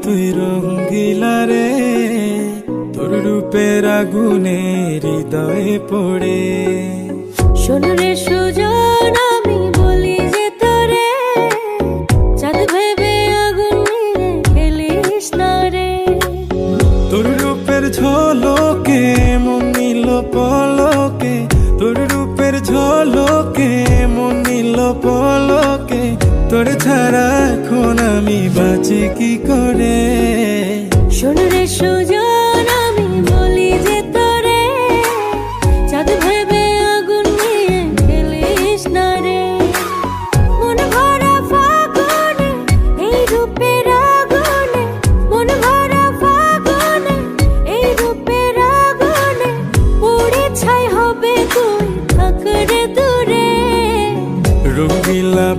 তুই রঙ্গিলা রে, তোর রূপের আগুনে হৃদয়ে পড়ে। শোন রে সুজন, আমি বলি যে তোরে, চাঁদ ভেবে আগুন নিয়ে খেলিস না রে। তোর রূপের ঝলকে মন নিল পলকে, তোর রূপের ঝলকে মন নিল পলকে, তোর ছাড়া এখন আমি বাঁচি কি করে। শোন রে সুজন, আমি বলি যে তোরে, চাঁদ ভেবে আগুন নিয়ে খেলিস না রে। মন ভরা ফাগুনে এই রূপের আগুনে, মন ভরা ফাগুনে এই রূপের আগুনে, পুড়ে ছাই হবে তুই থাক রে দূরে। রঙ্গিলা